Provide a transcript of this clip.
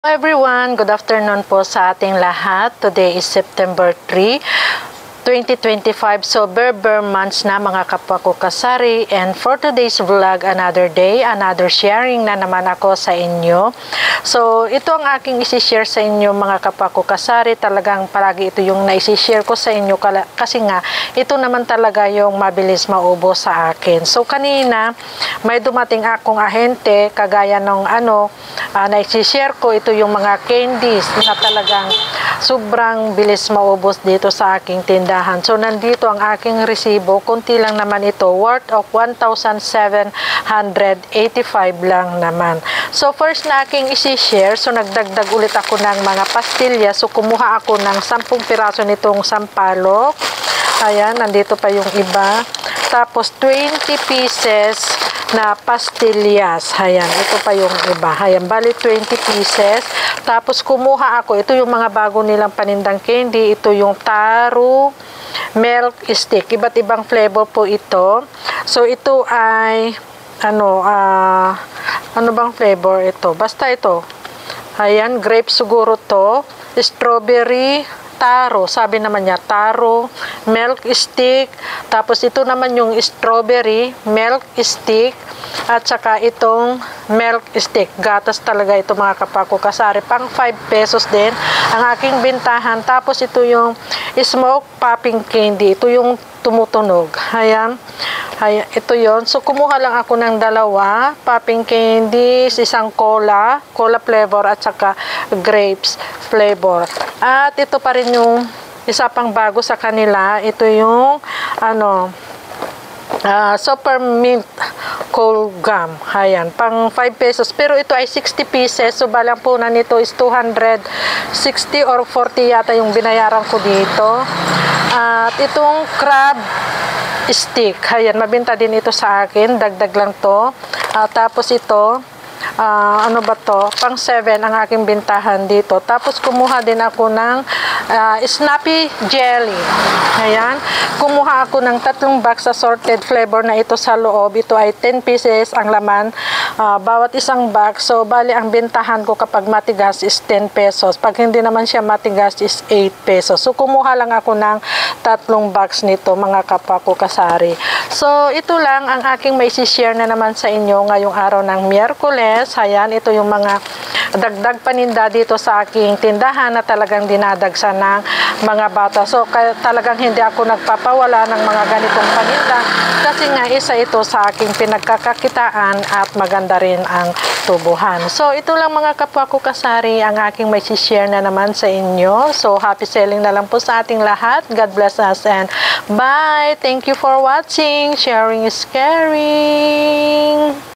Hello everyone, good afternoon po sa ating lahat. Today is September 3, 2025. So, Berber months na mga kapwa ko kasari. And for today's vlog, another day, another sharing na naman ako sa inyo. So, ito ang aking isi-share sa inyo mga kapwa ko kasari. Talagang palagi ito yung na-isi-share ko sa inyo kasi nga, ito naman talaga yung mabilis maubos sa akin. So, kanina, may dumating akong ahente, kagaya ng na-isi-share ko, ito yung mga candies na talagang sobrang bilis maubos dito sa aking tindahan. So, nandito ang aking resibo. Kunti lang naman ito. Worth of 1,785 lang naman. So, first na aking isi-share. So, nagdagdag ulit ako ng mga pastilya. So, kumuha ako ng 10 piraso nitong sampalok. Ayan, nandito pa yung iba. Tapos, 20 pieces na pastillas. Ayan, ito pa yung iba. Ayan, bali 20 pieces. Tapos, kumuha ako. Ito yung mga bago nilang panindang candy. Ito yung taro, milk stick. Iba't ibang flavor po ito. So, ito ay, ano bang flavor ito? Basta ito. Ayan, grape siguro to. Strawberry, taro, sabi naman niya, taro, milk stick, tapos ito naman yung strawberry, milk stick, at saka itong milk stick. Gatas talaga ito mga kapako kasari. Pang 5 pesos din ang aking bintahan. Tapos ito yung smoke popping candy. Ito yung tumutunog. Ayan. Ayan, ito yon. So, kumuha lang ako ng dalawa. Popping candies, isang cola flavor, at saka grapes flavor. At ito pa rin yung isa pang bago sa kanila. Ito yung, super mint cold gum. Ayan, pang 5 pesos. Pero ito ay 60 pieces. So, balang po na nito is 260 or 40 yata yung binayaran ko dito. At itong crab stick. Ayan, mabenta din ito sa akin. Dagdag lang to. Tapos ito, ano ba to? Pang 7 ang aking bintahan dito. Tapos kumuha din ako ng snappy jelly. Ayan. Kumuha ako ng 3 box assorted flavor na ito sa loob. Ito ay 10 pieces ang laman. Bawat isang box. So, bali ang bintahan ko kapag matigas is 10 pesos. Pag hindi naman siya matigas is 8 pesos. So, kumuha lang ako ng 3 box nito mga kapwa ko kasari. So, ito lang ang aking may share na naman sa inyo ngayong araw ng Miyerkules. Ayan, ito yung mga dagdag paninda dito sa aking tindahan na talagang dinadagsa ng mga bata. So, talagang hindi ako nagpapawala ng mga ganitong paninda kasi nga isa ito sa aking pinagkakakitaan at maganda rin ang tubuhan. So, ito lang mga kapwa ko kasari ang aking may share na naman sa inyo. So, happy selling na lang po sa ating lahat. God bless us and bye! Thank you for watching. Sharing is caring.